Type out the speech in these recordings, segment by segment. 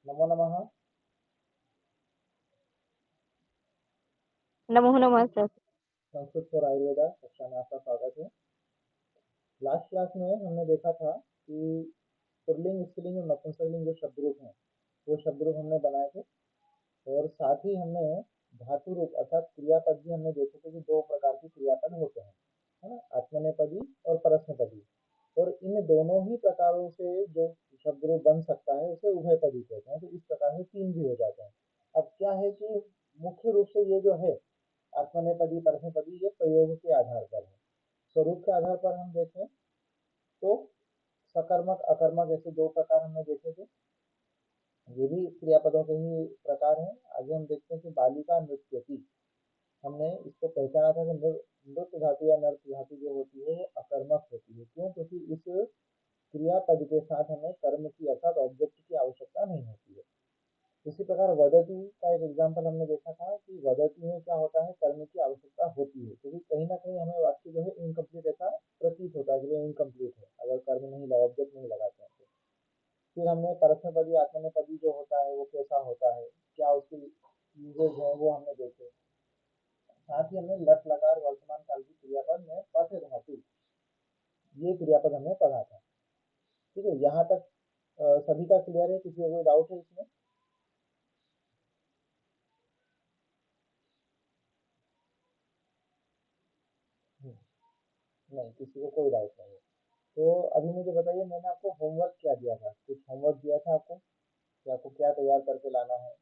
नमो नमः। नमो नमः sir. Sanskrit for Ayurveda कक्षा में आपका स्वागत है। लास्ट क्लास में हमने देखा था कि पुल्लिंग, स्त्रीलिंग और नपुंसकलिंग जो शब्द रूप हैं वो शब्द रूप हमने बनाए थे, और साथ ही हमने धातु रूप अर्थात क्रियापद भी हमने देखे थे कि दो प्रकार के क्रियापद होते हैं, है ना, आत्मनेपदी और परस्मैपदी। और इन दोनों ही प्रकारों से जो शब्द रूप बन सकता है उसे उभयपदी कहते हैं। तो इस प्रकार से तीन भी हो जाते हैं। अब क्या है कि मुख्य रूप से ये जो है आत्मनेपदी परस्मैपदी, ये प्रयोग के आधार पर है। स्वरूप के आधार पर हम देखें तो सकर्मक अकर्मक ऐसे दो प्रकार हमने देखे थे। ये भी क्रियापदों के ही प्रकार हैं। आगे हम देखते हैं कि बालिका नृत्यति, हमने इसको पहचाना था कि नृत्य धातु या नृत्य धातु जो होती है वो अकर्मक होती है। क्यों? क्योंकि इस क्रियापद के साथ हमें कर्म की अर्थात ऑब्जेक्ट की आवश्यकता नहीं होती है। इसी प्रकार वदति का एक एग्जाम्पल हमने देखा था कि वदति में क्या होता है, कर्म की आवश्यकता होती है, क्योंकि कहीं ना कहीं हमें वाक्य जो है इनकम्प्लीट ऐसा प्रतीत होता है कि वो इनकम्प्लीट है अगर कर्म नहीं लगा, ऑब्जेक्ट नहीं लगाते हैं तो। फिर हमने परस्मैपदी आत्मनेपदी जो होता है वो कैसा होता है, क्या उसके यूजेज हैं, वो हमने देखे। साथ ही हमने लट लकार वर्तमान काल की क्रियापद में पठ धातु, ये क्रियापद हमने पढ़ा था। ठीक है, यहाँ तक सभी का क्लियर है? किसी को कोई डाउट है इसमें? नहीं, किसी को कोई डाउट नहीं है। तो अभी मुझे बताइए, मैंने आपको होमवर्क क्या दिया था? कुछ होमवर्क दिया था आपको कि आपको क्या तैयार करके लाना है?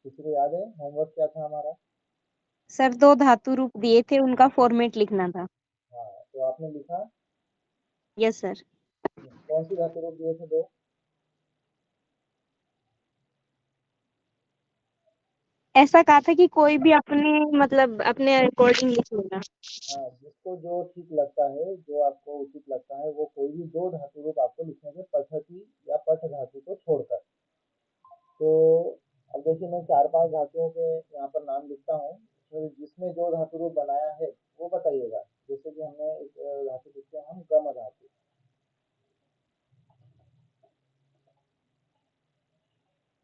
किसी को याद है होमवर्क क्या था हमारा? सर दो धातु रूप दिए थे, उनका फॉर्मेट लिखना था। हाँ, तो आपने लिखा? Yes sir. कौन सी धातु रूप दिए थे दो? ऐसा कहा था कि कोई भी अपने मतलब अपने अकॉर्डिंग लिख लेना। हाँ, जिसको जो ठीक लगता है, जो आपको उचित लगता है, वो कोई भी दो धातु रूप आपको लिखने के, पठती या पठ धातु को छोड़कर। तो अब देखिए, मैं चार पांच धातुओं के यहाँ पर नाम लिखता हूँ, तो जिसने जो धातु रूप बनाया है वो बताइएगा। जैसे कि हमने एक धातु लिखते हैं हम, गम धातु।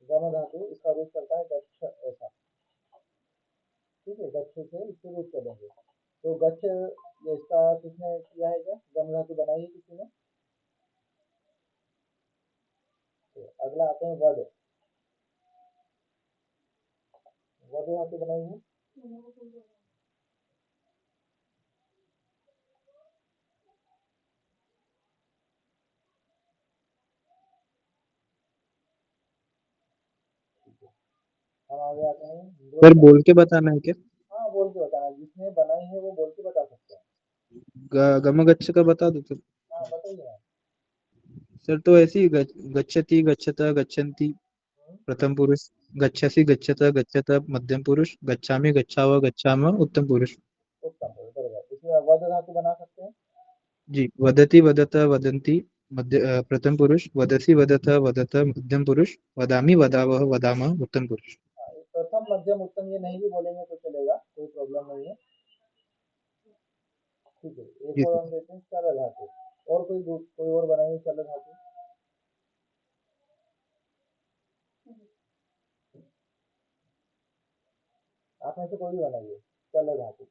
गम धातु, इसका रूप करता है गच्छ, ऐसा। ठीक है, गच्छ से इसको रूप करेंगे। तो गच्छ, ये इसका किसने किया है? क्या गम धातु बनाई है किसी ने? तो अगला आते हैं वध। वध धातु बनाई है। हम आगे आते हैं सर नृत्य। बोल के बताना है क्या? हाँ, बोल के बताना, जिसने बनाई है वो बोल के बता सकते हैं। गमगच्छ का बता दो सर। हाँ, बताइए ना। सर तो ऐसी ही गच्छति गच्छता गच्छन्ति हम्म, प्रथम पुरुष, गच्छसि गच्छत गच्छत मध्यम पुरुष, गच्छामि गच्छाव गच्छाम उत्तम पुरुष। उत्तम, बरोबर। इसमें वध धातु बना सकते हैं। जी, वदति वदत वदन्ति मध्य प्रथम पुरुष, वदसि वदत वदत मध्यम पुरुष, वदामि वदावह वदामः उत्तम पुरुष। हाँ, ये प्रथम मध्यम उत्तम ये नहीं भी बोलेंगे तो चलेगा, कोई प्रॉब्लम नहीं है। ठीक है, एक जी और सर। हम देते हैं चल धातु। और कोई और बनाइए चल धातु। आप में से कोई भी बनाइए चल धातु।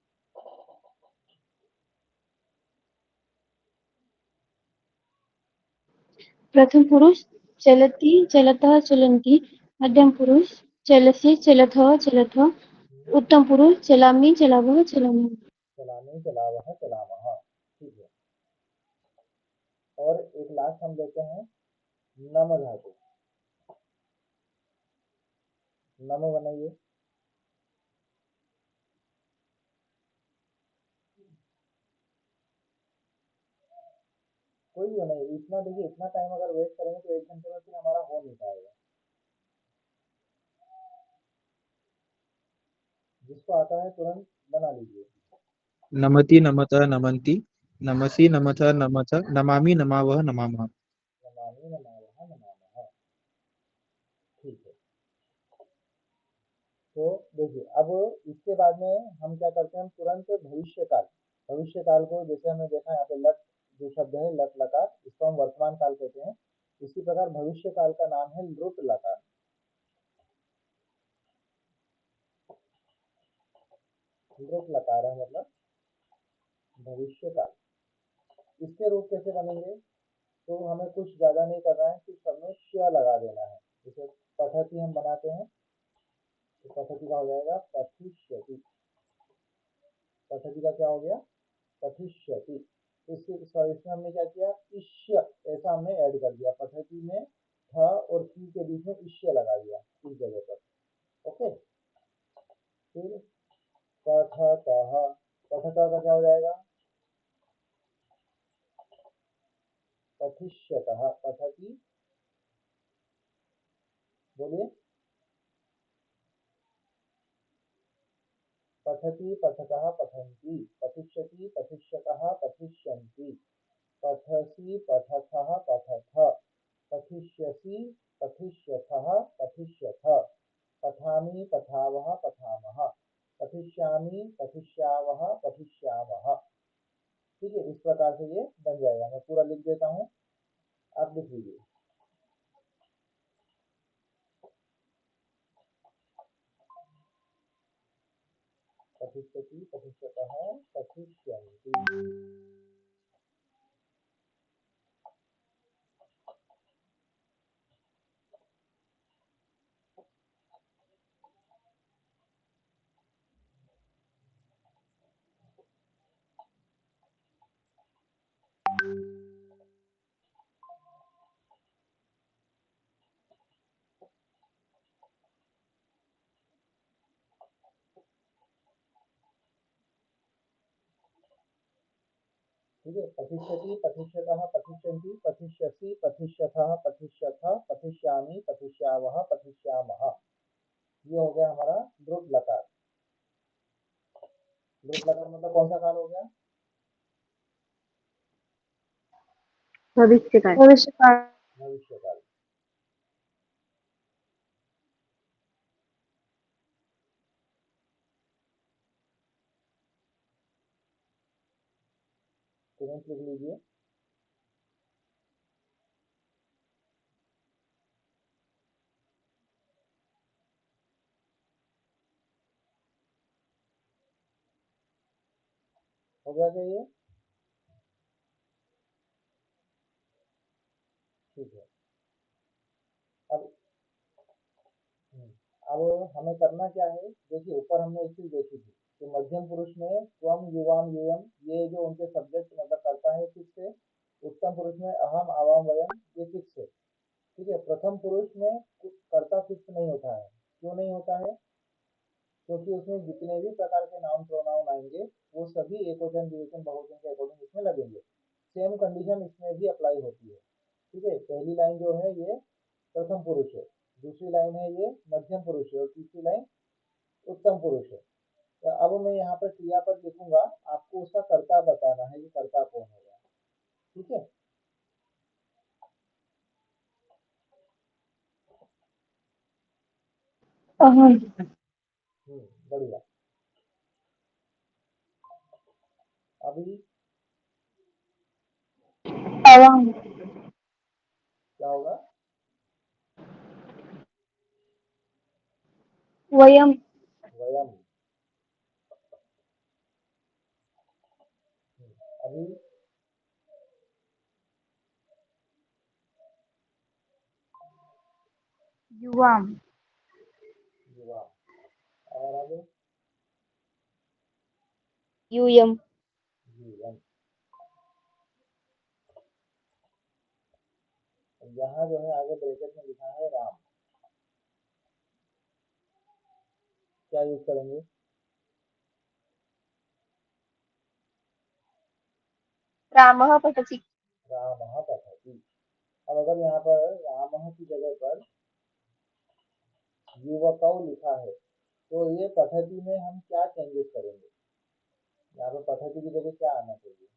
प्रथम पुरुष चलति चलतः चलन्ति, मध्यम पुरुष चलसि चलथः चलथः, उत्तम पुरुष चलामि चलावः चलामः। चलाने चलावह चलावह। ठीक है। और एक लास्ट हम देते हैं नम धातु। नम बनाइए। कोई भी बनाइए, इतना देखिए, इतना टाइम अगर वेस्ट करेंगे तो एक घंटे में फिर हमारा हो नहीं पाएगा। जिसको आता है तुरंत बना लीजिए। नमति नमतः नमन्ति, नमसि नमथ नमथ, नमामि नमावह नमामः। नमामि नमावह नमामह। ठीक है। तो देखिए अब इसके बाद में हम क्या करते हैं, हम तुरंत भविष्य काल को, जैसे हमने देखा यहाँ पे लट जो शब्द है लट लकार, इसको हम वर्तमान काल कहते हैं। इसी प्रकार भविष्य काल का नाम है लुट लकार। लुट लकार है मतलब भविष्य काल। इसके रूप कैसे बनेंगे, तो हमें कुछ ज्यादा नहीं करना है, सिर्फ हमें श लगा देना है। जैसे पठती हम बनाते हैं, तो पठती का हो जाएगा पठिष्यति। पठती का क्या हो गया, पठिष्यति। इसमें हमने क्या किया, इष्य ऐसा हमने ऐड कर दिया, पठती में थ और ती के बीच में इष्य लगा दिया इस जगह पर। ओके, फिर पठतः, पठतः का क्या हो जाएगा, पठिष्यतः। पठती, बोलिए, पठति पठतः पठन्ति, पठिष्यति पठिष्यतः पठिष्यन्ति, पठसि पठथः पठथ, पठिष्यसि पठिष्यथः पठिष्यथ, पठामि पठावः पठामः, पठिष्यामि पठिष्यावः पठिष्यामः। ठीक है, इस प्रकार से ये बन जाएगा। मैं पूरा लिख देता हूँ, आप लिख लीजिए। पठिष्यति पठिष्यतः पठिष्यन्ति। ठीक है, पठिष्यति पठिष्यतः पठिष्यन्ति, पठिष्यसि पठिष्यथः पठिष्यथ, पठिष्यामि पठिष्यावः पठिष्यामः। ये हो गया हमारा द्रुत लकार। द्रुत लकार मतलब कौन सा काल हो गया, भविष्य काल। भविष्य काल। भविष्य काल। तुरंत लिख लीजिए। हो गया क्या ये, ठीक है। अब अब हमें करना क्या है, देखिए ऊपर हमने एक चीज देखी थी कि मध्यम पुरुष में त्वम युवाम यूयम, ये जो उनके सब्जेक्ट मतलब करता है फिक्स है। उत्तम पुरुष में अहम आवाम वयम, ये फिक्स है। ठीक है, प्रथम पुरुष में कर्ता फिक्स नहीं होता है। क्यों नहीं होता है, क्योंकि उसमें जितने भी प्रकार के नाउन प्रोनाउन आएंगे वो सभी एकवचन द्विवचन बहुवचन के अकॉर्डिंग इसमें लगेंगे। सेम कंडीशन इसमें भी अप्लाई होती है। ठीक है, पहली लाइन जो है ये प्रथम पुरुष है, दूसरी लाइन है ये मध्यम पुरुष है, और तीसरी लाइन उत्तम पुरुष है। तो अब मैं यहाँ पर क्रियापद लिखूंगा, आपको उसका कर्ता बताना है, ये कर्ता कौन होगा। ठीक है, अहम। बढ़िया। अभी आवाम। क्या होगा, वयम। वयम। अभी युवाम। युवा। और अब यूयम। युवम। यहाँ जो है आगे ब्रैकेट में लिखा है राम, क्या यूज करेंगे, रामः पठति। रामः पठति। अब अगर यहाँ पर रामः की जगह पर युवकौ लिखा है, तो ये पठति में हम क्या चेंजेस करेंगे, यहाँ पर पठति की जगह क्या आना चाहिए,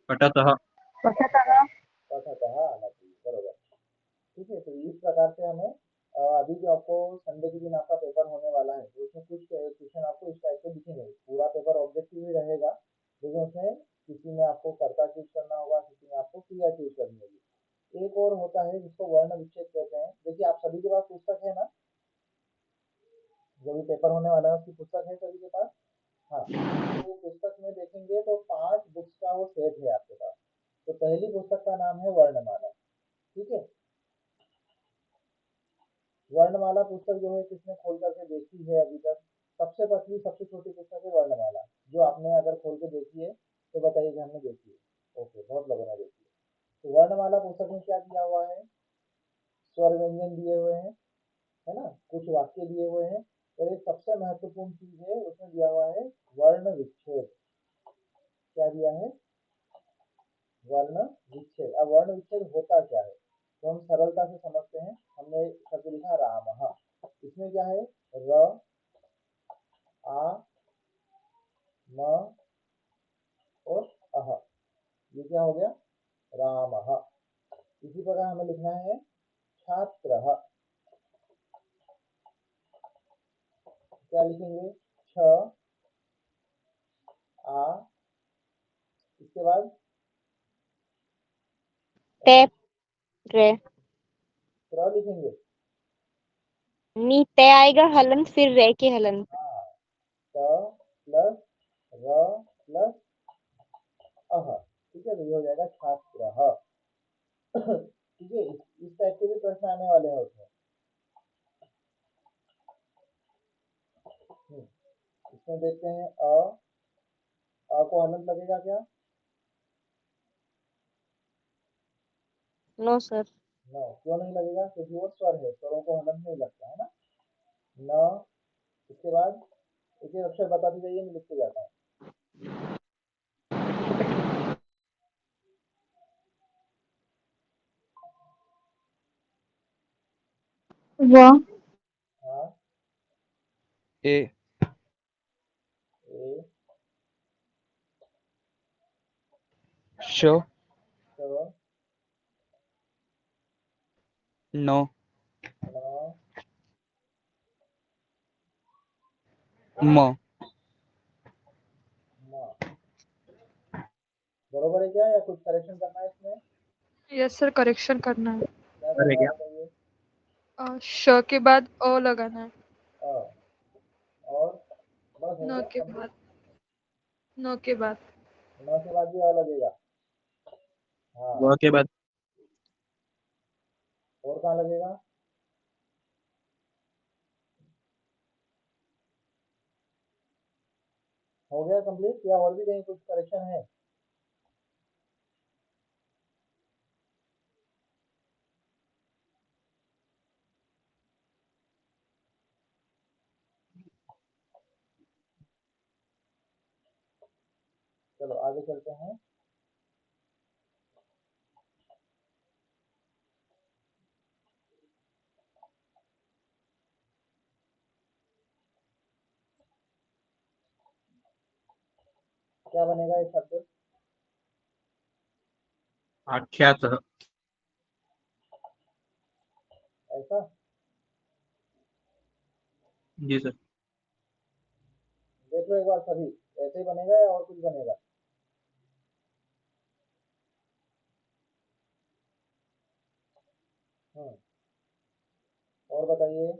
पठतः। पठतः पठतः आना चाहिए, बरोबर। ठीक है, तो इस प्रकार से हमें अभी जो आपको संडे के दिन आपका पेपर होने वाला है तो उसमें कुछ क्वेश्चन आपको इस टाइप के दिखेंगे। पूरा पेपर ऑब्जेक्टिव ही रहेगा, लेकिन उसमें किसी में आपको कर्ता चूज करना होगा, किसी में आपको क्रिया चूज करनी होगी। एक और होता है जिसको वर्ण विच्छेद कहते हैं। देखिए आप सभी के पास पुस्तक है ना, जो भी पेपर होने वाला है उसकी पुस्तक है सभी के पास। हाँ, तो पुस्तक में देखेंगे तो 5 बुक्स का वो सेट है आपके पास। तो पहली पुस्तक का नाम है वर्णमाला। ठीक है, वर्णमाला पुस्तक जो है किसने खोल करके देखी है अभी तक? सबसे पतली सबसे छोटी पुस्तक है वर्णमाला, जो आपने अगर खोल के देखी है तो बताइए कि हमने देखी है। ओके, बहुत लोगों ने देखी है। तो वर्णमाला पुस्तक में क्या दिया हुआ है? स्वर व्यंजन दिए हुए हैं, है ना, कुछ वाक्य दिए हुए हैं, और एक सबसे महत्वपूर्ण चीज है उसमें दिया हुआ है वर्ण विच्छेद। क्या दिया है? वर्ण विच्छेद। अब वर्ण विच्छेद होता क्या है तो हम सरलता से समझते हैं। हमने शब्द लिखा रामः, इसमें क्या है? र, आ, म और अह, ये क्या हो गया? रामः। इसी प्रकार हमें लिखना है छात्रः। क्या लिखेंगे? छ, आ, इसके बाद ते रे त्र लिखेंगे। नी ते आएगा हलन फिर रे के हलन। हाँ, त प्लस र प्लस अह। ठीक है, तो ये हो जाएगा छात्रः। ठीक है, इस टाइप के भी प्रश्न आने वाले हैं उसमें। इसमें देखते हैं अ को हलंत लगेगा क्या? No sir. नो, क्यों नहीं लगेगा? क्योंकि वो स्वर है, स्वरों को हलंत नहीं लगता है ना। न, इसके बाद एक एक अक्षर बताते जाइए, मैं लिखते जाता हूँ। व, हाँ, ए ए, श स, नो न, म म। बरोबर है क्या, या कुछ करेक्शन करना है इसमें? यस सर, करेक्शन करना है। क्या अरे करना है क्या बताइए? श के बाद अ लगाना है। अ, और बस हो न गया के कंप्लीट। बाद न के बाद न के बाद भी अ लगेगा। हाँ, व के बाद और कहाँ लगेगा? हो गया कंप्लीट, या और भी कहीं कुछ करेक्शन है? चलो आगे चलते हैं। क्या बनेगा ये शब्द? आख्यात ऐसा? जी सर। देख लो एक बार सभी, ऐसे ही बनेगा या और कुछ बनेगा? हम्म, और बताइए।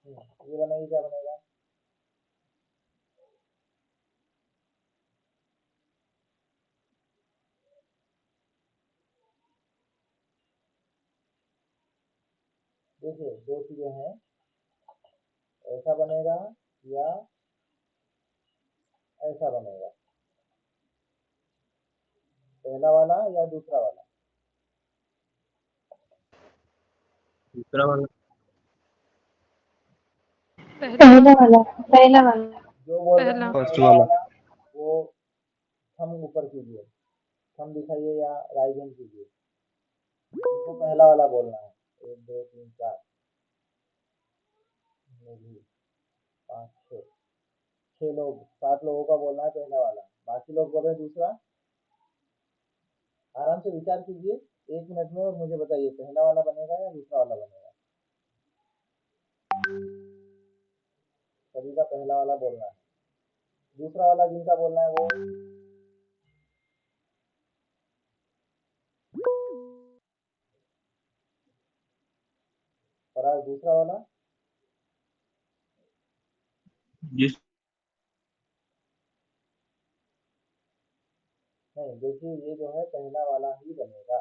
ये बनाइए, क्या बनेगा? देखिए दो चीजें हैं, ऐसा बनेगा या ऐसा बनेगा। पहला वाला या दूसरा वाला? दूसरा वाला। पहला पहला वाला। जो बोल रहे पहला हैं फर्स्ट पहला वाला। वाला, वो थंब ऊपर कीजिए, थंब दिखाइए या राइट हैंड कीजिए। इनको पहला वाला बोलना है। 1 2 3 4 नहीं 5 6 6 लोग 7 लोगों का बोलना है पहला वाला, बाकी लोग बोल रहे हैं दूसरा। आराम से विचार कीजिए 1 मिनट में और मुझे बताइए पहला वाला बनेगा या दूसरा वाला बनेगा। सभी का पहला वाला बोलना है, दूसरा वाला जिनका बोलना है वो और आज दूसरा वाला जिस नहीं। देखिए ये जो है पहला वाला ही बनेगा,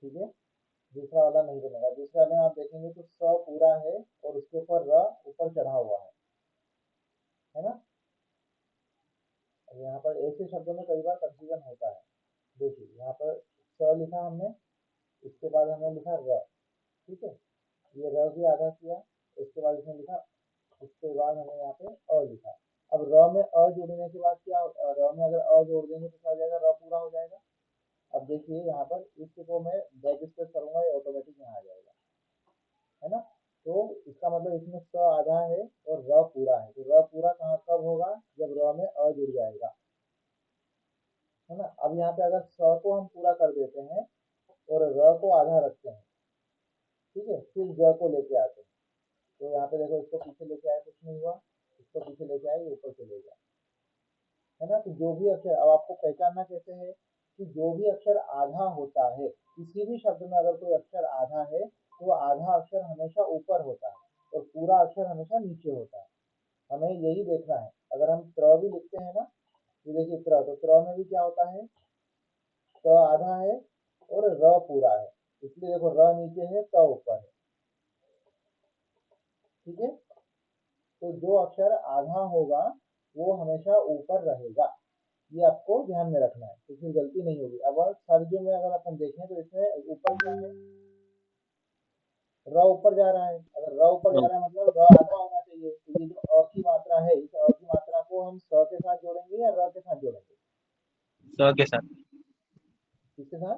ठीक है, दूसरा वाला नहीं बनेगा। दूसरे वाले में आप देखेंगे तो स पूरा है और उसके ऊपर र ऊपर चढ़ा हुआ है ना। अब यहाँ पर ऐसे शब्दों में कई बार कंफ्यूजन होता है। देखिए यहाँ पर स लिखा हमने, इसके बाद हमने लिखा र, ठीक है, ये र भी आधा किया, इसके बाद इसमें लिखा, उसके बाद हमने यहाँ पे अ लिखा। अब र में अ जोड़ने के बाद क्या, र में अगर अ जोड़ देंगे तो क्या हो जाएगा, र पूरा हो जाएगा। अब देखिए यहाँ पर इसको मैं बैक स्पेस करूंगा, ये ऑटोमेटिक यहाँ आ जाएगा, है ना। तो इसका मतलब इसमें स आधा है और र पूरा है, तो र पूरा कहाँ कब होगा, जब र में अ जुड़ जाएगा, है ना। अब यहाँ पे अगर स को हम पूरा कर देते हैं और र को आधा रखते हैं, ठीक है, फिर ज को लेके आते हैं, तो यहाँ पे देखो इसको पीछे लेके आए कुछ नहीं हुआ, इसको पीछे लेके आए ऊपर चले गया, है ना। तो जो भी अक्षर, अब आपको पहचानना कैसे है कि जो भी अक्षर आधा होता है, किसी भी शब्द में अगर कोई अक्षर आधा है तो आधा अक्षर हमेशा ऊपर होता है और पूरा अक्षर हमेशा नीचे होता है। हमें यही देखना है। अगर हम त्र भी लिखते हैं ना, ये देखिए त्र, तो त्र में भी क्या होता है, त्र आधा है और र पूरा है, इसलिए देखो र नीचे है त ऊपर है, ठीक है। तो जो अक्षर आधा होगा वो हमेशा ऊपर रहेगा, ये आपको ध्यान में रखना है, तो फिर गलती नहीं होगी। अब सर्दियों में अगर अपन देखें तो इसमें ऊपर क्या है, र ऊपर जा रहा है, अगर र ऊपर जा रहा है मतलब र आधा होना चाहिए। तो ये जो अ की मात्रा है, इस अ की मात्रा को हम स के साथ जोड़ेंगे या र के साथ जोड़ेंगे, स के साथ, किसके साथ,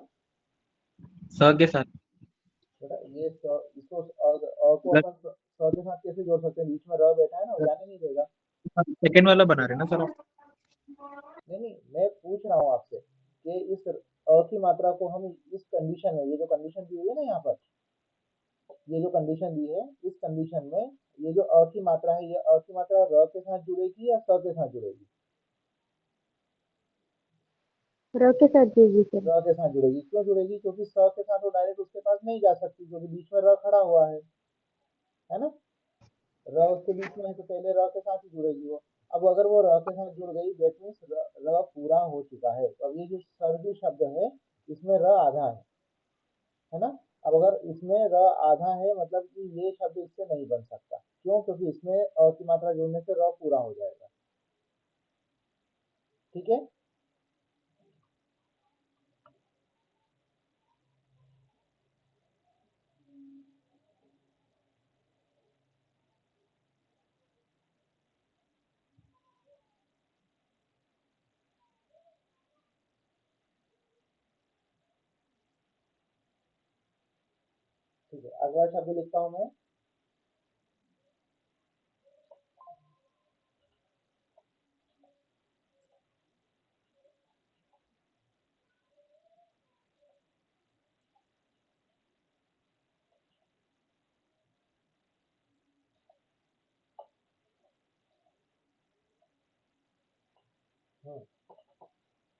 स के साथ बेटा ये इसको अ को अपन स के साथ कैसे जोड़ सकते हैं, बीच में र बैठा है ना, वो जाने नहीं देगा। सेकंड वाला बना रहे ना सर आप? नहीं नहीं, मैं पूछ रहा हूँ आपसे कि इस अ की मात्रा को हम इस कंडीशन में, ये जो कंडीशन दी हुई है ना यहाँ पर, ये जो कंडीशन दी है, इस कंडीशन में ये जो अ की मात्रा है, ये अ की मात्रा र के साथ जुड़ेगी या स के साथ जुड़ेगी, र के साथ दीजिए सर। र के साथ जुड़ेगी। क्यों जुड़ेगी, क्योंकि स के साथ वो डायरेक्ट उसके पास नहीं जा सकती, क्योंकि बीच में र खड़ा हुआ है ना। र उसके बीच में है तो पहले र के साथ ही जुड़ेगी वो। अब अगर वो र के साथ जुड़ गई, दैट मीन्स र पूरा हो चुका है। तो अब ये जो सर्दी शब्द है इसमें र आधा है ना। अब अगर इसमें र आधा है मतलब कि ये शब्द इससे नहीं बन सकता, क्यों, क्योंकि इसमें अ की मात्रा जोड़ने से र पूरा हो जाएगा, ठीक है। ठीक है, अगला शब्द लिखता हूं मैं।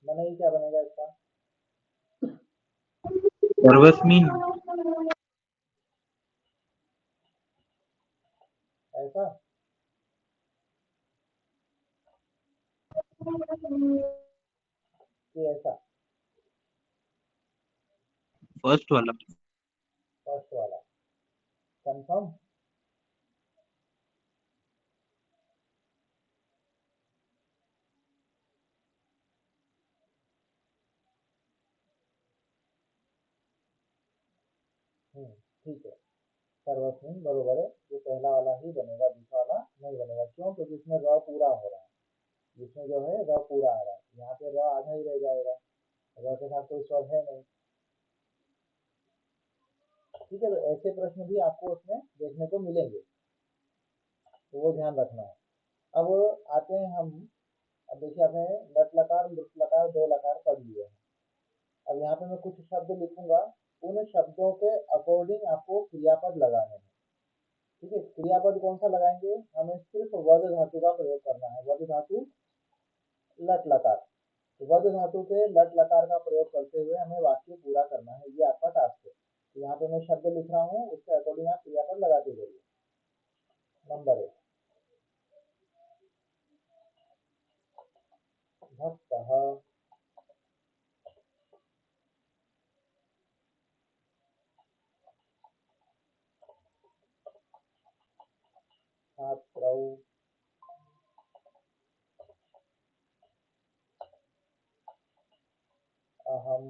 बनेगी, क्या बनेगा इसका, सर्वस्मीन। ऐसा, कि ऐसा, फर्स्ट वाला। फर्स्ट वाला, कंफर्म। ठीक है, सर्वस्मिन बरोबर है, ये पहला वाला ही बनेगा, दूसरा वाला नहीं बनेगा। क्यों, क्योंकि इसमें र पूरा हो रहा है, इसमें जो है र पूरा आ रहा है, यहाँ पे र आधा ही रह जाएगा, र के साथ कोई स्वर है नहीं, ठीक है, तो ऐसे प्रश्न भी आपको उसमें देखने को मिलेंगे, तो वो ध्यान रखना है। अब आते हैं हम, अब देखिए आपने लट लकार लुट लकार दो लकार पढ़ लिए हैं। अब यहाँ पे मैं कुछ शब्द लिखूंगा, उन शब्दों के अकॉर्डिंग आपको क्रियापद लगाने हैं। ठीक है, क्रियापद कौन सा लगाएंगे, हमें सिर्फ वध धातु का प्रयोग करना है, वध धातु लट लकार। वध धातु के लट लकार का प्रयोग करते हुए हमें वाक्य पूरा करना है, ये आपका टास्क है। तो यहाँ पे मैं शब्द लिख रहा हूँ, उसके अकॉर्डिंग आप क्रियापद लगाते जाइए। नंबर 1, भक्तः, छात्रौ, अहम,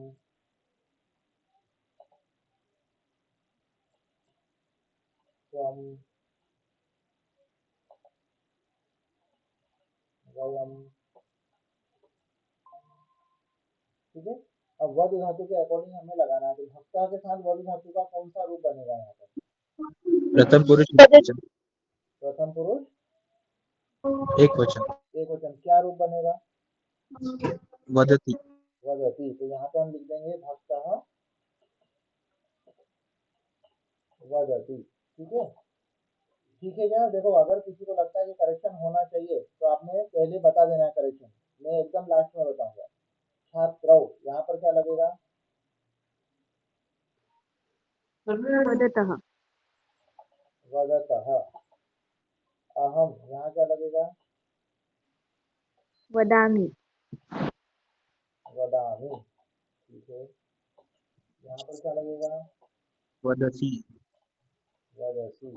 त्वम, वयम। ठीक है, अब वध धातु के अकॉर्डिंग हमें लगाना है, तो भक्ता के साथ वध धातु का कौन सा रूप बनेगा यहाँ पर, प्रथम पुरुष एकवचन। प्रथम पुरुष एकवचन। एक वचन, क्या रूप बनेगा, वदति। वदति। तो यहाँ पे हम लिख देंगे भक्तः वदति। ठीक है, ठीक है क्या, देखो अगर किसी को लगता है कि करेक्शन होना चाहिए तो आपने पहले बता देना है करेक्शन, मैं एकदम लास्ट में बताऊंगा। छात्रौ, यहाँ पर क्या लगेगा, वदतः। वदतः। अहम, यहाँ क्या लगेगा, वदामि। वदामि। ठीक है, यहाँ पर क्या लगेगा, वदति। वदसि।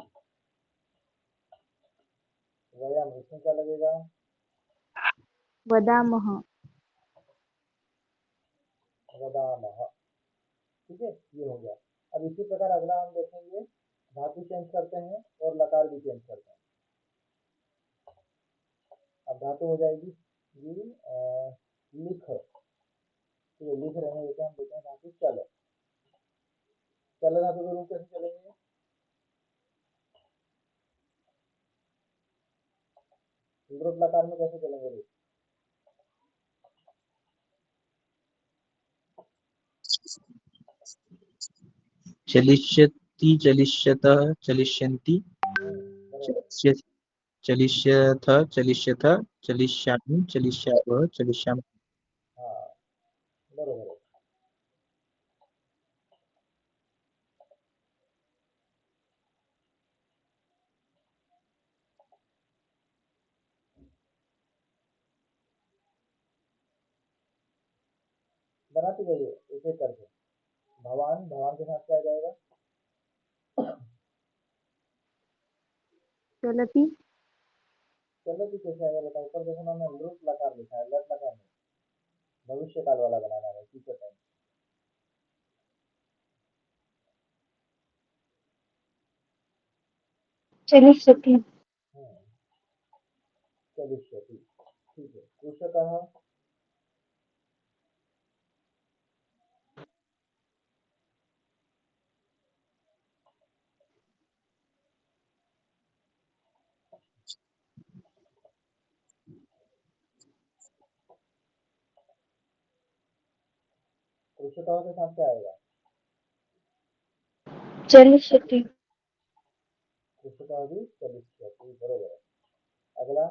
वयम, इसमें क्या लगेगा, वदामः। वदामः। ठीक है, ये हो गया। अब इसी प्रकार अगला हम देखेंगे, धातु चेंज करते हैं और लकार भी चेंज करते हैं। अब धातु हो जाएगी जी लिख, तो लिख रहे हैं, हम देते हैं धातु चल। चल धातु के रूप कैसे चलेंगे, लृट लकार में कैसे चलेंगे रूप, चलिष्यति चलिष्यतः चलिष्यन्ति बराबर। चलिष्यथ चलिष्यथ चलिष्यामि चलिष्यावः चलिष्यामः। हाँ, बरोबर है। बनाते जाइए एक एक करके। भवान, भवान के साथ क्या आ जाएगा, चलति। चलो जी कैसे आएगा बताओ, ऊपर देखो ना, मैंने लृट लकार लिखा है, लट लकार नहीं, भविष्य काल वाला बनाना है, फ्यूचर टाइम। चलिष्यति। चलिष्यति। ठीक है, कृषकः, कृषकः के साथ क्या आएगा, चलिष्यति। कृषकः भी चलिष्यति, बरोबर है। अगला,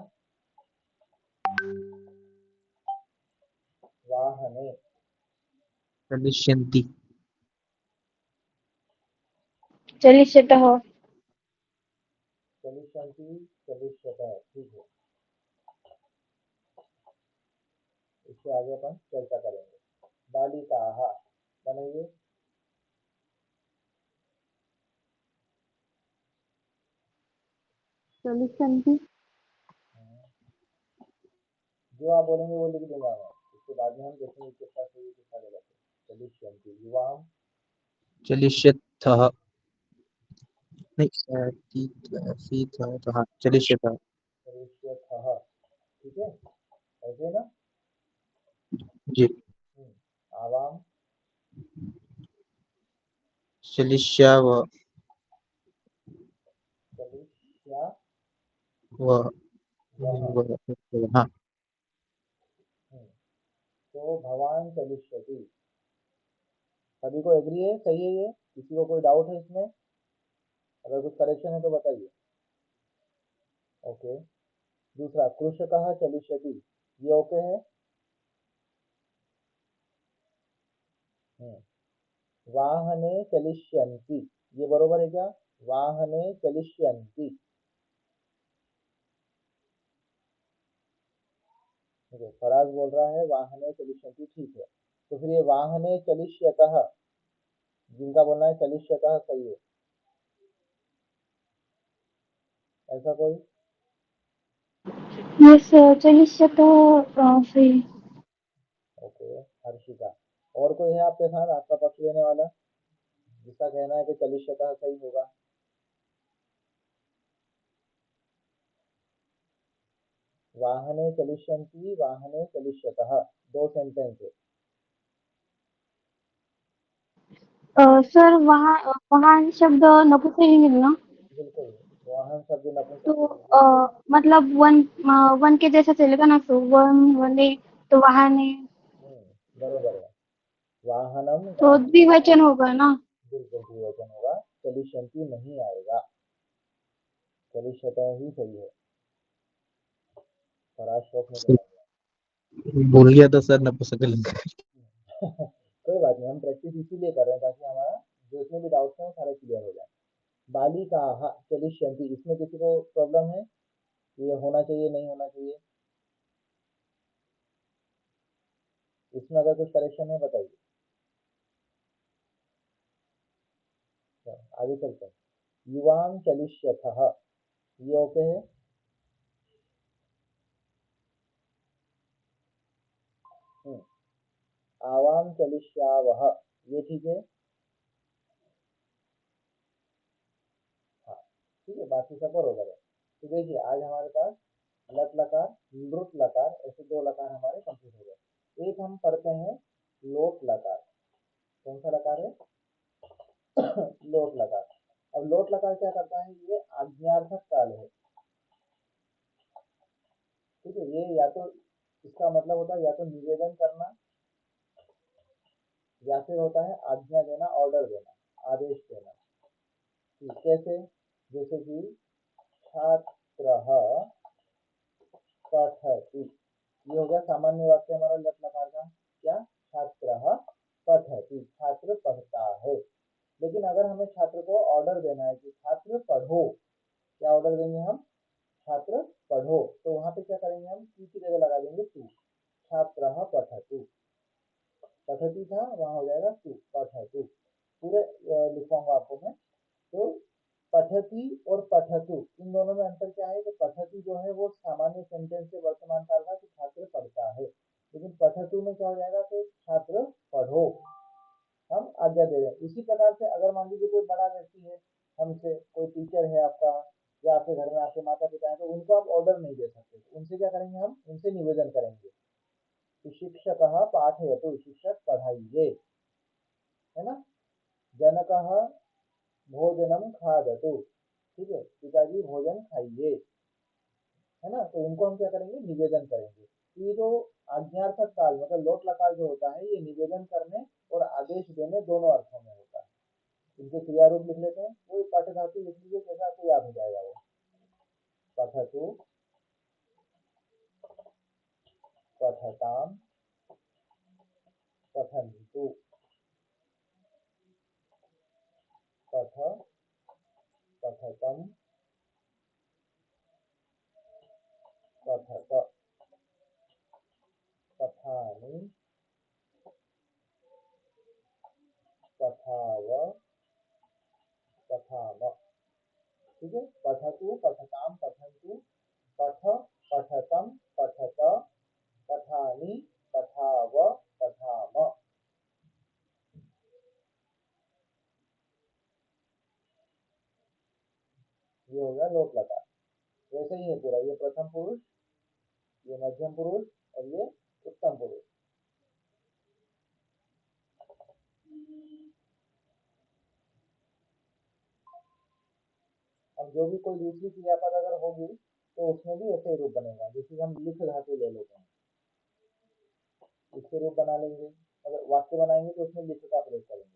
वाहने, चलिष्यन्ति चलिष्यतः। चलिष्यन्ति, चलिष्यतः। ठीक है, इसके आगे अपन चर्चा करेंगे। बालिकाः बनाइए, चलिष्यन्ति। जो आप बोलेंगे वो लिख दूंगा मैं, उसके बाद में हम देखेंगे किसका सही किसका गलत है। चलिष्यन्ति, युवाम, चलिष्यथः नहीं हाँ चलिष्यथः। चलिष्यथः। ठीक है, ऐसे ना। जी। आवाम, चलिष्याव चलिष्या व वह। हाँ तो भवान चलिष्यति। सभी को एग्री है, सही है ये? किसी को कोई डाउट है इसमें? अगर कुछ करेक्शन है तो बताइए। ओके। दूसरा, कृषकः चलिष्यति, ये ओके है? वाहने चलिष्यन्ति, ये बरोबर है क्या? वाहने चलिष्यन्ति। देखो फराज बोल रहा है वाहने चलिष्यन्ति, ठीक है। तो फिर ये वाहने चलिष्यतः, जिनका बोलना है चलिष्यतः सही है, ऐसा कोई? यस चलिष्यतः सही। ओके, हर्षिता। और कोई है आपके साथ, आपका पक्ष लेने वाला, जिसका कहना है कि चलिष्यतः सही होगा? वाहने चलिष्यन्ति, वाहने चलिष्यतः, दो सेंटेंस है। सर वहाँ वाहन शब्द नपुंसकलिंग है ना, बिल्कुल, वाहन शब्द तो नपुंसकलिंग है। मतलब वन के जैसा चलेगा ना, तो वन वने तो वाहन है, बरोबर है। वाहनम तो वाहन, द्विवचन होगा ना। बिल्कुल द्विवचन होगा, चलिष्यन्ति नहीं आएगा, चलिष्यतः ही सही है। फराज शौक में चला भूल गया था सर नपुंसकलिंग। गया। कोई बात नहीं, हम प्रैक्टिस इसीलिए कर रहे हैं ताकि हमारा जो इसमें भी डाउट्स हैं वो सारे क्लियर हो जाए। बालिकाः चलिष्यन्ति, इसमें किसी को प्रॉब्लम है? ये होना चाहिए नहीं होना चाहिए? इसमें अगर कुछ करेक्शन है बताइए। आगे चलते हैं। युवां चलिष्यथः, ये ओके है? आवां चलिष्यावः, ये ठीक है? हाँ ठीक है, बाकी सब बरोबर है। तो देखिए आज हमारे पास लट लकार, नृत लकार, ऐसे दो लकार हमारे कंप्लीट हो गए। एक हम पढ़ते हैं लोट लकार। कौन सा लकार है? लोट लकार। अब लोट लकार क्या करता है? ये आज्ञार्थक काल है, ठीक है। ये या तो इसका मतलब होता है या तो निवेदन करना, या फिर होता है आज्ञा देना, ऑर्डर देना, आदेश देना। कैसे? जैसे कि छात्रः पठति, ये हो गया सामान्य वाक्य हमारा लट लकार का। क्या? छात्रः पठति, छात्र पढ़ता है। लेकिन अगर हमें छात्र को ऑर्डर देना है कि छात्र पढ़ो, क्या ऑर्डर देंगे हम? छात्र पढ़ो, तो वहां पे क्या करेंगे हम? की जगह लगा देंगे टू। छात्रः पठतु, पठति था वहां हो जाएगा टू, पठतु। पूरे लिखवाऊंगा आपको मैं। तो पठति और पठतु, इन दोनों में अंतर क्या है? कि पठति जो है वो सामान्य सेंटेंस से वर्तमान काल का, कि छात्र पढ़ता है। लेकिन पठतु में क्या हो जाएगा? कि छात्र पढ़ो, हम आज्ञा दे रहे हैं। इसी प्रकार से अगर मान लीजिए कोई बड़ा व्यक्ति है हमसे, कोई टीचर है आपका, या आपके घर में आपके माता पिता हैं, तो उनको आप ऑर्डर नहीं दे सकते। तो उनसे क्या करेंगे हम? उनसे निवेदन करेंगे कि शिक्षकः पाठयतु, शिक्षक पढ़ाइए, है ना। जनकः भोजनम खादतु, ठीक है, पिताजी भोजन खाइए, है ना। तो उनको हम क्या करेंगे? निवेदन करेंगे। तो ये जो आज्ञार्थक काल मतलब लोट लकार जो होता है, ये निवेदन करने और आदेश देने दोनों अर्थों में होता है। इनके क्रिया रूप लिख लेते हैं। कोई पाठ धातु लिख लीजिए, कैसा आपको याद हो जाएगा वो। पठतु, पठताम, पठन्तु, पठ, पठतम, पठत, पठामि, पठाव, पठाम, ठीक है। पठतु, पठताम, पठन्तु, पठ, पठतम, पठत, पठामि, पठाव, पठाम, ये हो गया लोट लकार। वैसे ही है पूरा, ये प्रथम पुरुष, ये मध्यम पुरुष और ये उत्तम पुरुष। और जो भी कोई दूसरी क्रियापद अगर होगी तो उसमें भी ऐसे ही रूप बनेगा। जैसे हम लिख धातु ले लेते हैं, इससे रूप बना लेंगे। अगर वाक्य बनाएंगे तो उसमें लिख का प्रयोग करेंगे।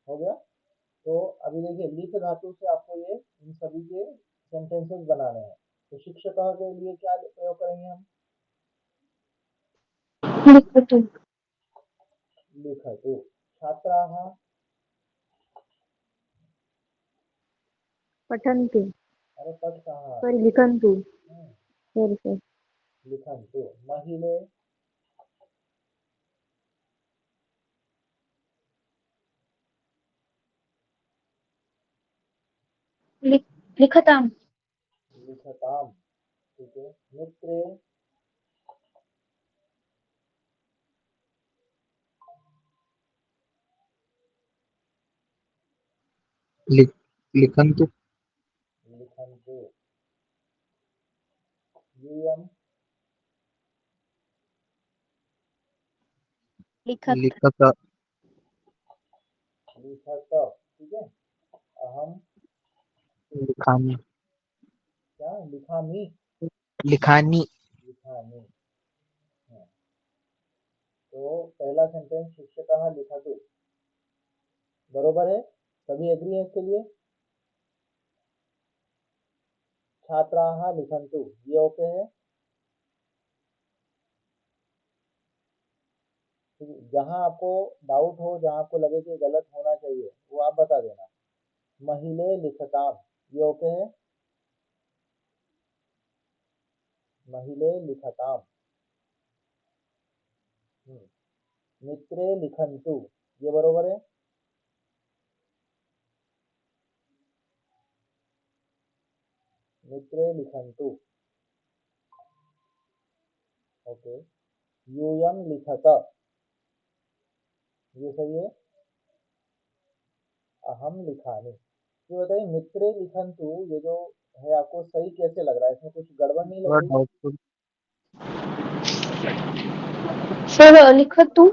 हो गया। तो अभी देखिए लिख धातु से आपको ये इन सभी के सेंटेंसेस बनाने हैं। तो शिक्षक के लिए क्या प्रयोग करेंगे हम? लिखतु लिखतु। छात्राः पठन्तु अरे पठ कहाँ? सॉरी लिखन्तु हम्म, सॉरी लिखन्तु। महिले लिखताम् लिखताम। ठीक है। मित्रे लिख लिखन्तु लिखन्तु। यूयम लिखत लिखत लिखत। ठीक है। अहम लिखामि क्या? लिखामि। लिखानि लिखामि। हाँ। तो पहला सेंटेंस शिक्षकः लिखतु बरोबर है। सभी एग्री है इसके लिए? छात्राः लिखन्तु ये ओके है। ठीक है। जहाँ आपको डाउट हो, जहाँ आपको लगे कि गलत होना चाहिए, वो आप बता देना। महिले लिखताम ये ओके है। महिले लिखताम। मित्रे लिखन्तु ये बरोबर है। मित्रे लिखन्तु ओके। यूयम लिखत ये सही है। अहम लिखामि। ये बताइए मित्रे लिखन्तु ये जो है आपको सही कैसे लग रहा है? इसमें कुछ गड़बड़ नहीं लग थोड़ा रही? डाउटफुल सर लिखतु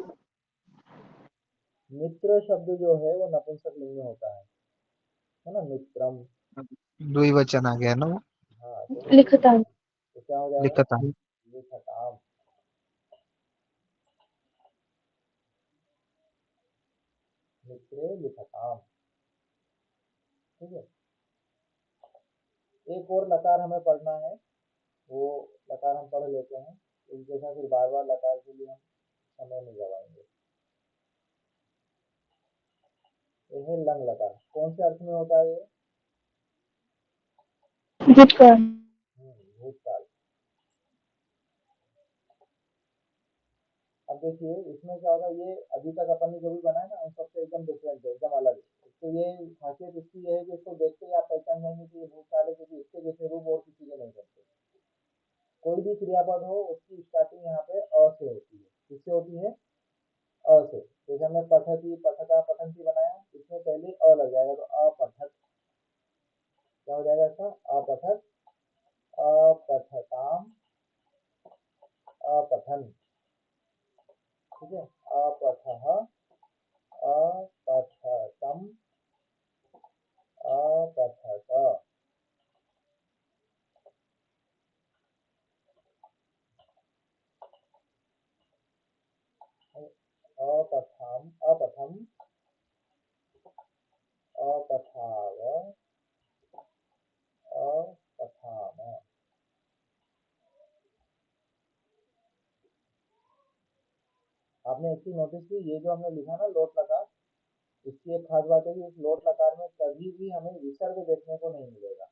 मित्र शब्द जो है वो नपुंसक लिंग में होता है ना? मित्रम। द्विवचन आ गया ना वो हाँ तो लिखताम् क्या हो जाएगा? लिखताम लिखताम। मित्रे लिखताम। ठीक है। एक और लकार हमें पढ़ना है, वो लकार हम पढ़ लेते हैं। एक जगह फिर बार बार लकार के लिए हम समय नहीं गवाएंगे। ये है लंग लकार। कौन से अर्थ में होता है ये? भूतकाल भूतकाल। अब देखिए इसमें क्या होगा, ये अभी तक अपन ने जो भी बनाया ना उन सबसे एकदम डिफरेंट है, एकदम अलग है। तो ये खासियत इसकी ये है कि इसको देखते ही आप पहचान जाएंगे कि ये भूतकाल है, क्योंकि इसके जैसे रूप और किसी के नहीं करते। कोई भी क्रियापद हो उसकी स्टार्टिंग यहाँ पे अ से होती है। किससे होती है? अ से। जैसे हमने पठती पठता पठंती बनाया, इसमें पहले अ लग जाएगा तो अपठत। क्या हो जाएगा इसका? अपठत, अपठताम, अपठन। ठीक है। अपठः, अपठतम, अपठत। अपठम, अपठम, अपठाव, अपठाम। आपने एक चीज नोटिस की, ये जो हमने लिखा ना लोट लकार, इसकी एक खास बात है कि इस लोट लकार में कभी भी हमें विसर्ग देखने को नहीं मिलेगा।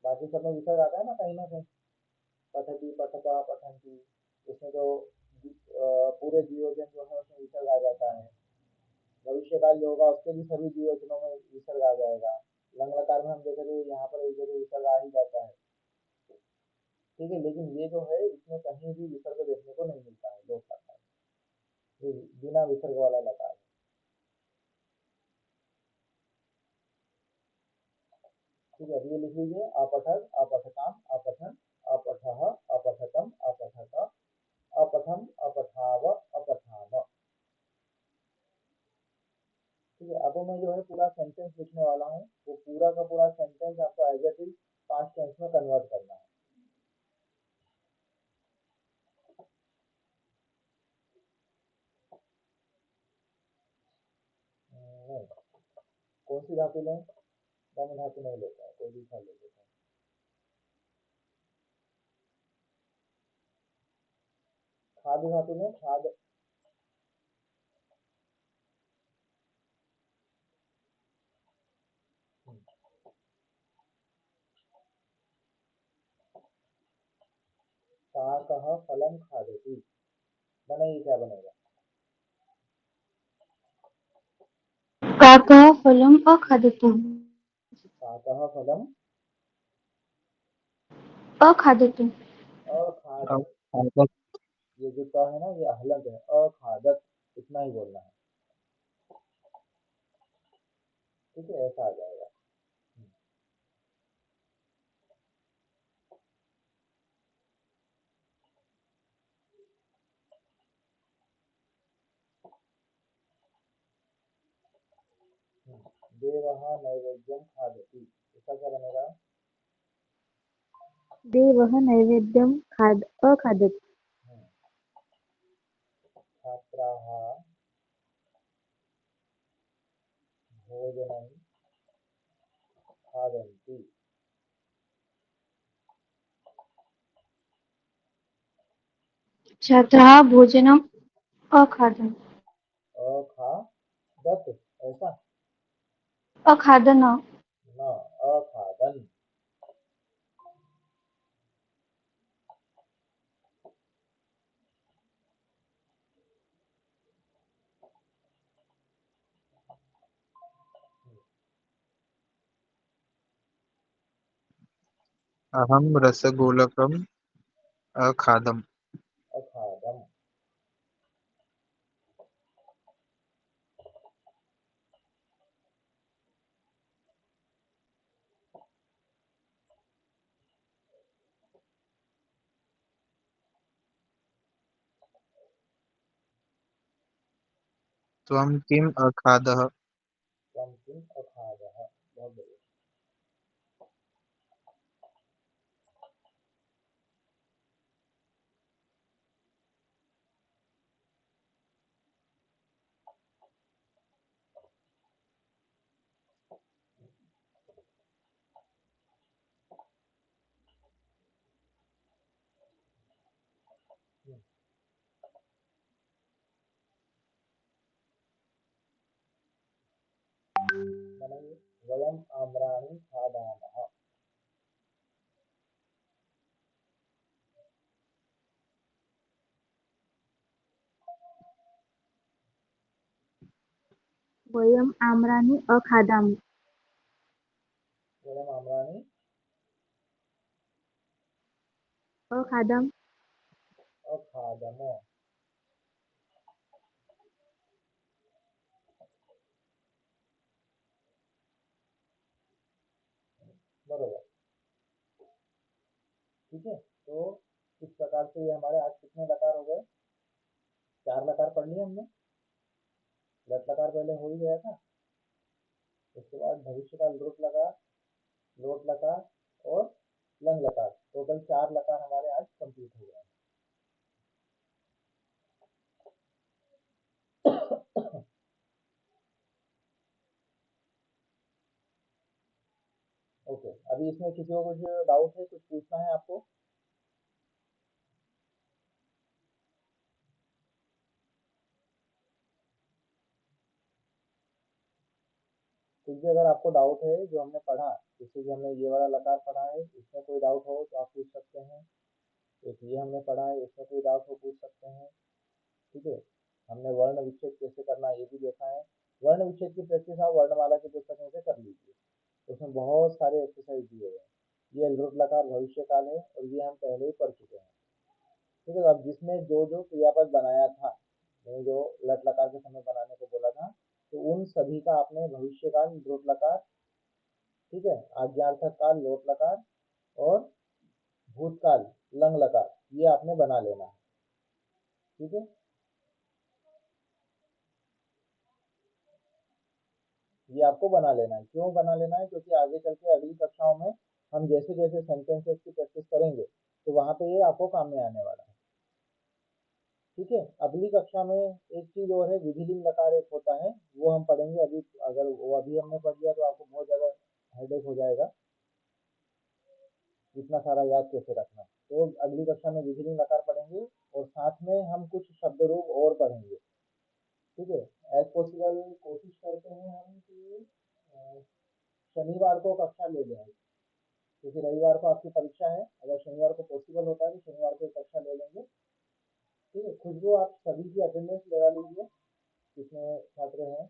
बाकी सब में विसर्ग आता है ना कहीं ना कहीं, पठती पठता पठंती, इसमें जो पूरे जीवोजन जो है उसमें विसर्ग आ जाता है। भविष्य काल जो होगा उसके भी सभी द्विवचनों में विसर्ग आ जाएगा। लंग लकार में हम देखें तो यहाँ पर एक जगह विसर्ग आ ही जाता है, ठीक है। लेकिन ये जो है इसमें कहीं भी विसर्ग देखने को नहीं मिलता है, लोट लकार, ये बिना विसर्ग वाला लकार है। ठीक है, ये लिख लीजिए, अपठत, अपठताम, अपठन, अपठः, अपठतम, अपठत, अपठम, अपठाव, अपठाम। ठीक है, अब मैं जो है पूरा सेंटेंस लिखने वाला हूँ, वो पूरा का पूरा सेंटेंस आपको as it is past tense में कन्वर्ट करना है। नहीं, कौन सी धातु लें? दम धातु नहीं लेते हैं, कोई दूसरा ले लेते हैं। खाद धातु लें, खाद। काकः फलं खादति, बनाइए क्या बनेगा? काकः फलम् अखादति। काकः फलं अखादति। अखादत। खादत। ये जो क है ना, ये हलंत है, अखादत, इतना ही बोलना है। ठीक है, ऐसा आ जाएगा। देवः नैवेद्यं खादति, इसका क्या बनेगा? देवः नैवेद्यं अखादत्। छात्राः भोजनं खादन्ति। छात्राः भोजनम् अखादन्। अखादत, ऐसा अखादन्। न, अखादन। अहं रसगोलकम् अखादम्। अखादम। त्वं किम् अखादः? त्वं किम् अखादः, बहुत बढ़िया। बनाइए, वयम् आम्राणि खादामः। वयम् आम्राणि अखादाम। वयम् आम्राणि अखादाम। अखादम। बरोबर। ठीक है, तो इस प्रकार से ये हमारे आज कितने लकार हो गए? 4 लकार पढ़ लिए हमने। लट लकार पहले हो ही गया था, उसके बाद भविष्य का लोट लकार और लंग लकार, टोटल 4 लकार हमारे आज कंप्लीट हो गए। ओके, अभी इसमें किसी को कुछ डाउट है, कुछ पूछना है आपको? कुछ भी अगर आपको डाउट है जो हमने पढ़ा, जैसे कि हमने ये वाला लकार पढ़ा है, इसमें कोई डाउट हो तो आप पूछ सकते हैं। एक ये हमने पढ़ा है, इसमें कोई डाउट हो पूछ सकते हैं। ठीक है, हमने वर्ण विच्छेद कैसे करना है ये भी देखा है। वर्ण विच्छेद की प्रैक्टिस आप वर्णमाला की पुस्तक में से कर लीजिए, उसमें बहुत सारे एक्सरसाइज दिए हुए हैं। ये लृट लकार भविष्य काल है और ये हम पहले ही पढ़ चुके हैं। ठीक है, अब जिसने जो जो क्रियापद बनाया था, मैंने जो लट लकार के समय बनाने को बोला था, तो उन सभी का आपने भविष्य काल लृट लकार, ठीक है, आज्ञार्थक काल लोट लकार और भूतकाल लंग लकार, ये आपने बना लेना है। ठीक है, ये आपको बना लेना है। क्यों बना लेना है? क्योंकि आगे चल के अगली कक्षाओं में हम जैसे जैसे सेंटेंसेस की प्रैक्टिस करेंगे तो वहां पे ये आपको काम में आने वाला है। ठीक है, अगली कक्षा में एक चीज और है, विधिलिंग लकार एक होता है, वो हम पढ़ेंगे। अभी अगर वो अभी हमने पढ़ लिया तो आपको बहुत ज्यादा हेडेक हो जाएगा, इतना सारा याद कैसे रखना। तो अगली कक्षा में विधिलिंग लकार पढ़ेंगे और साथ में हम कुछ शब्द रूप और पढ़ेंगे। ठीक है, एज पॉसिबल कोशिश करते हैं हम कि शनिवार को कक्षा ले लें, क्योंकि रविवार को आपकी परीक्षा है। अगर शनिवार को पॉसिबल होता है तो शनिवार को कक्षा ले लेंगे। ठीक है, खुशबू आप सभी की अटेंडेंस लगा लीजिए जिसमें छात्र हैं।